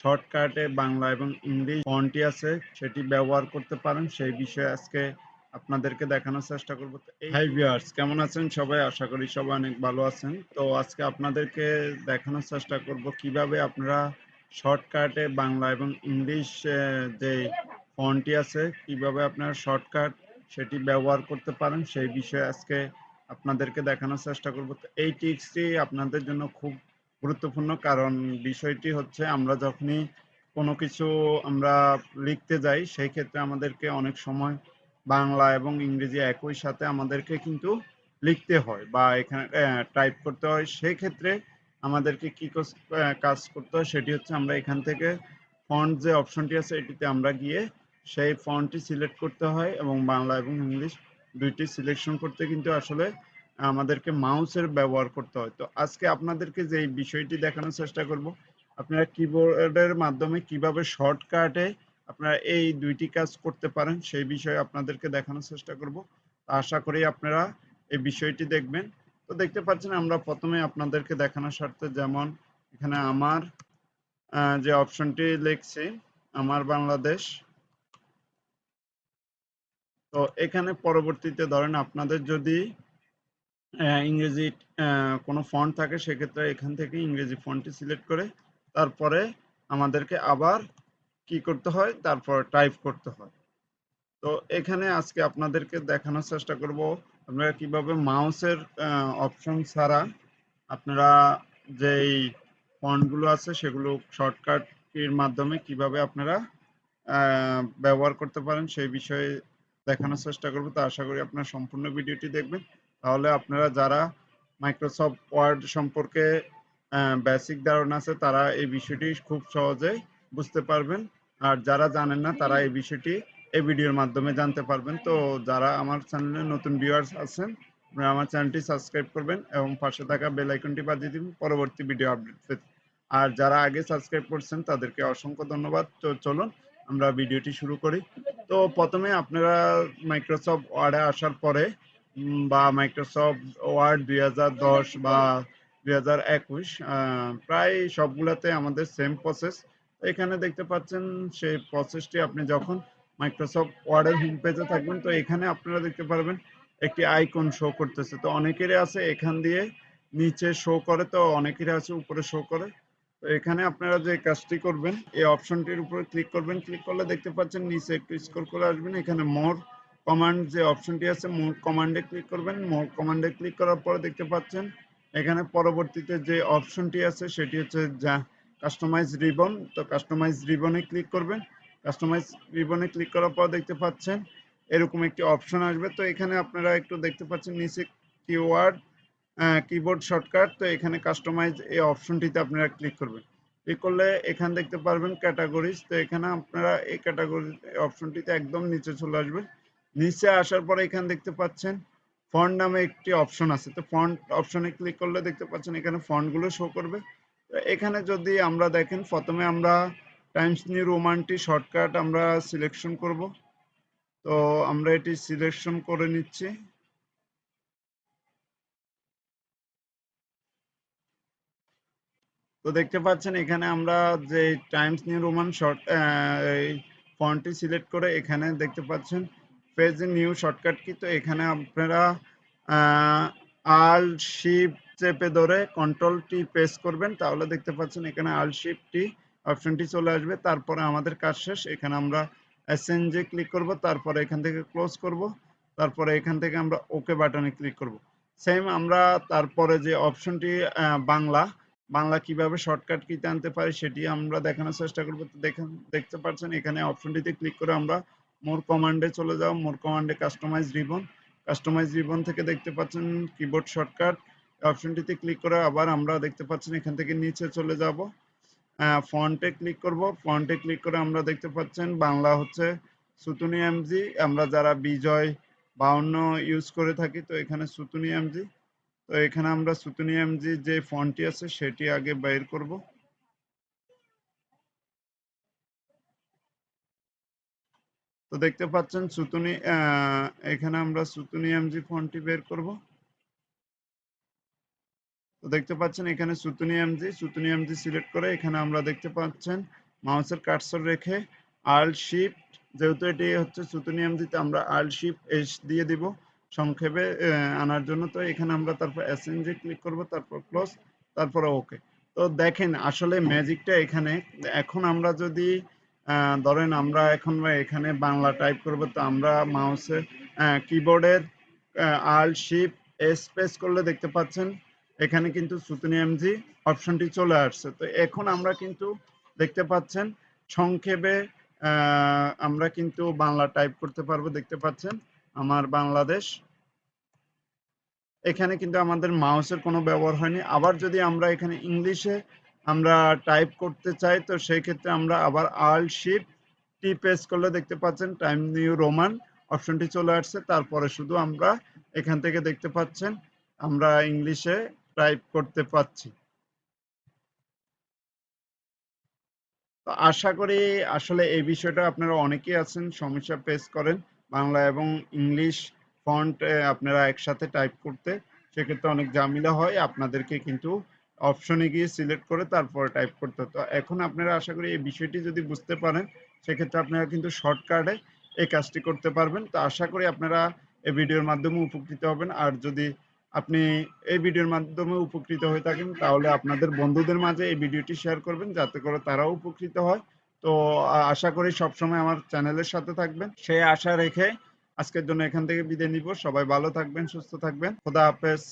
শর্টকাটে বাংলা এবং ইংলিশ ফন্টটি আছে সেটি ব্যবহার করতে পারেন সেই বিষয়ে আজকে আপনাদেরকে দেখানোর চেষ্টা করব। হাই ভিউয়ার্স, কেমন আছেন সবাই? আশা করি সবাই অনেক ভালো আছেন। তো আজকে আপনাদেরকে দেখানোর চেষ্টা করব কিভাবে আপনারা শর্টকাটে বাংলা এবং ইংলিশ যে ফন্টটি আছে কিভাবে আপনারা শর্টকাট সেটি ব্যবহার করতে পারেন সেই বিষয়ে আজকে আপনাদেরকে দেখানোর চেষ্টা করব। তো এই টিপসটি আপনাদের জন্য খুব গুরুত্বপূর্ণ, কারণ বিষয়টি হচ্ছে আমরা যখনই কোনো কিছু আমরা লিখতে যাই সেই ক্ষেত্রে আমাদেরকে অনেক সময় বাংলা এবং ইংরেজি একই সাথে আমাদেরকে কিন্তু লিখতে হয় বা এখানে টাইপ করতে হয়। সেই ক্ষেত্রে আমাদেরকে কি কাজ করতে হয় সেটি হচ্ছে আমরা এখান থেকে ফন্ট যে অপশনটি আছে এটিতে আমরা গিয়ে সেই ফন্টটি সিলেক্ট করতে হয় এবং বাংলা এবং ইংলিশ দুইটি সিলেকশন করতে কিন্তু আসলে আমাদেরকে মাউসের ব্যবহার করতে হয়। তো আজকে আপনাদেরকে যে বিষয়টি দেখানোর চেষ্টা করব, আপনারা কিবোর্ডের মাধ্যমে কিভাবে শর্টকাটে আপনারা এই দুইটি কাজ করতে পারেন সেই বিষয়ে আপনাদেরকে দেখানোর চেষ্টা করব। আশা করি আপনারা এই বিষয়টি দেখবেন। তো দেখতে পাচ্ছেন আমরা প্রথমে আপনাদেরকে দেখানোর স্বার্থে যেমন এখানে আমার যে অপশনটি লিখছি আমার বাংলাদেশ, তো এখানে পরবর্তীতে ধরেন আপনাদের যদি ইংরেজি কোনো ফন্ট থাকে সেক্ষেত্রে এখান থেকে ইংরেজি ফন্টটি সিলেক্ট করে তারপরে আমাদেরকে আবার কি করতে হয়, তারপর টাইপ করতে হয়। তো এখানে আজকে আপনাদেরকে দেখানোর চেষ্টা করব আপনারা কিভাবে মাউসের অপশন ছাড়া আপনারা যেই ফন্টগুলো আছে সেগুলো শর্টকাট কির মাধ্যমে কিভাবে আপনারা ব্যবহার করতে পারেন সেই বিষয়ে দেখানোর চেষ্টা করব। তো আশা করি আপনারা সম্পূর্ণ ভিডিওটি দেখবেন, তাহলে আপনারা যারা মাইক্রোসফট ওয়ার্ড সম্পর্কে বেসিক ধারণা আছে তারা এই বিষয়টি খুব সহজেই বুঝতে পারবেন, আর যারা জানেন না তারা এই বিষয়টি এই ভিডিওর মাধ্যমে জানতে পারবেন। তো যারা আমার চ্যানেলে নতুন ভিউয়ার্স আছেন আপনারা আমার চ্যানেলটি সাবস্ক্রাইব করবেন এবং পাশে থাকা বেল আইকনটি বাজিয়ে দিবেন পরবর্তী ভিডিও আপডেট পেতে। আর যারা আগে সাবস্ক্রাইব করছেন তাদেরকে অসংখ্য ধন্যবাদ। তো চলুন আমরা ভিডিওটি শুরু করি। তো প্রথমে আপনারা মাইক্রোসফট ওয়ার্ডে আসার পরে বা মাইক্রোসফট ওয়ার্ড 2010 বা 2021 প্রায় সবগুলাতে আমাদের সেম প্রসেস। এখানে দেখতে পাচ্ছেন সেই প্রসেসটি আপনি যখন মাইক্রোসফট ওয়ার্ডের হোম পেজে থাকবেন তো এখানে আপনারা দেখতে পারবেন একটি আইকন শো করতেছে। তো অনেকেরই আছে এখান দিয়ে নিচে শো করে, তো অনেকেরই আছে উপরে শো করে। তো এখানে আপনারা যে কাজটি করবেন এই অপশনটির উপরে ক্লিক করবেন। ক্লিক করলে দেখতে পাচ্ছেন নিচে একটু স্ক্রল করে আসবেন, এখানে মোর কমান্ড যে অপশনটি আছে মোর কমান্ডে ক্লিক করবেন। মোর কমান্ডে ক্লিক করার পরে দেখতে পাচ্ছেন এখানে পরবর্তীতে যে অপশনটি আছে সেটি হচ্ছে যা কাস্টমাইজ রিবন। তো কাস্টমাইজ রিবনে ক্লিক করবেন। কাস্টমাইজ রিবনে ক্লিক করার পর দেখতে পাচ্ছেন এরকম একটি অপশন আসবে। তো এখানে আপনারা একটু দেখতে পাচ্ছেন নিচে কিওয়ার্ড কিবোর্ড শর্টকাট। তো এখানে কাস্টমাইজ এই অপশনটিতে আপনারা ক্লিক করবেন। ক্লিক করলে এখানে দেখতে পারবেন ক্যাটাগরিজ। তো এখানে আপনারা এই ক্যাটাগরি অপশনটিতে একদম নিচে চলে আসবেন। নিচে আসার পরে এখানে দেখতে পাচ্ছেন ফন্ট নামে একটি অপশন আছে। তো ফন্ট অপশনে ক্লিক করলে দেখতে পাচ্ছেন এখানে ফন্টগুলো শো করবে। তো এখানে যদি আমরা দেখেন প্রথমে আমরা টাইমস নিউ রোমানটি শর্টকাট আমরা সিলেকশন করব। তো আমরা এটি সিলেকশন করে নিচ্ছি। তো দেখতে পাচ্ছেন এখানে আমরা যে টাইমস নিউ রোমান শর্ট এই ফন্টটি সিলেক্ট করে এখানে দেখতে পাচ্ছেন পেজ নিউ শর্টকাট কি। তো এখানে আপনারা আল্ট শিফট চেপে ধরে কন্ট্রোল টি প্রেস করবেন, তাহলে দেখতে পাচ্ছেন এখানে আল্ট শিফট টি অপশনটি চলে আসবে। তারপরে আমাদের কাজ শেষ। এখানে আমরা এসএনজে ক্লিক করব, তারপরে এখান থেকে ক্লোজ করব, তারপরে এখান থেকে আমরা ওকে বাটনে ক্লিক করব। সেম আমরা তারপরে যে অপশনটি বাংলা বাংলা কিভাবে শর্টকাট কিতে আনতে পারি সেটি আমরা দেখানোর চেষ্টা করব। তো দেখতে পাচ্ছেন এখানে অপশনটিতে ক্লিক করে আমরা মোর কমান্ডে চলে যাও। মোর কমান্ডে কাস্টমাইজ রিবন, কাস্টমাইজ রিবন থেকে দেখতে পাচ্ছেন কিবোর্ড শর্টকাট অপশনটিতে ক্লিক করে আবার আমরা দেখতে পাচ্ছেন এখান থেকে নিচে চলে যাব। ফন্টে ক্লিক করব। ফন্টে ক্লিক করে আমরা দেখতে পাচ্ছেন বাংলা হচ্ছে সুতুনি এমজি। আমরা যারা বিজয় 52 ইউজ করে থাকি তো এখানে সুতুনি এমজি। তো এখানে আমরা সুতুনি এমজি যে ফন্টটি আছে সেটি আগে বের করব। তো দেখতে পাচ্ছেন সুতুনি এখানে আমরা সুতুনি এমজি ফন্টটি বের করব। তো দেখতে পাচ্ছেন এখানে সুতুনি এমজি সিলেক্ট করে এখানে আমরা দেখতে পাচ্ছেন মাউসের কার্সর রেখে আল্ট শিফট, যেহেতু এটি হচ্ছে সুতুনিয়াম দিতে, আমরা আল্ট শিফট এস দিয়ে দিব সংক্ষেপে আনার জন্য। তো এখানে আমরা তারপর এসএনজি ক্লিক করব, তারপর ক্লোজ, তারপরে ওকে। তো দেখেন আসলে ম্যাজিকটা এখানে। এখন আমরা যদি ধরেন আমরা এখন এখানে বাংলা টাইপ করব, তো আমরা মাউসে কিবোর্ডের আল্ট শিফট এস প্রেস করলে দেখতে পাচ্ছেন এখানে কিন্তু সুতুনিয়াম জি অপশনটি চলে আসছে। তো এখন আমরা কিন্তু দেখতে পাচ্ছেন সংক্ষেপে আমরা কিন্তু বাংলা টাইপ করতে পারবো। দেখতে পাচ্ছেন আমার বাংলাদেশ, এখানে কিন্তু আমাদের মাউসের কোনো ব্যবহার হয়নি। আবার যদি আমরা এখানে ইংলিশে আমরা টাইপ করতে চাই, তো সেই ক্ষেত্রে আমরা আবার আল্ট শিফট টি প্রেস করলে দেখতে পাচ্ছেন টাইম নিউ রোমান অপশনটি চলে আসছে। তারপরে শুধু আমরা এখান থেকে দেখতে পাচ্ছেন আমরা ইংলিশে টাইপ করতে পাচ্ছি। তো আশা করি আসলে এই বিষয়টা আপনারা অনেকেই আছেন সমস্যা ফেস করেন বাংলা এবং ইংলিশ ফন্ট আপনারা একসাথে টাইপ করতে, সেক্ষেত্রে অনেক ঝামেলা হয়। আপনাদেরকে কিন্তু অপশনে গিয়ে সিলেক্ট করে তারপরে টাইপ করতে হতো। এখন আপনারা আশা করি এই বিষয়টি যদি বুঝতে পারেন, সেক্ষেত্রে আপনারা কিন্তু শর্টকাটে এই কাজটি করতে পারবেন। তো আশা করি আপনারা এই ভিডিওর মাধ্যমে উপকৃত হবেন। আর যদি আপনি এই ভিডিওর মাধ্যমে উপকৃত হয়ে থাকেন, তাহলে আপনাদের বন্ধুদের মাঝে এই ভিডিওটি শেয়ার করবেন যাতে করে তারাও উপকৃত হয়। তো আশা করি সবসময় আমার চ্যানেলের সাথে থাকবেন, সেই আশা রেখে আজকের জন্য এখান থেকে বিদায় নিব। সবাই ভালো থাকবেন, সুস্থ থাকবেন। খোদা হাফেজ।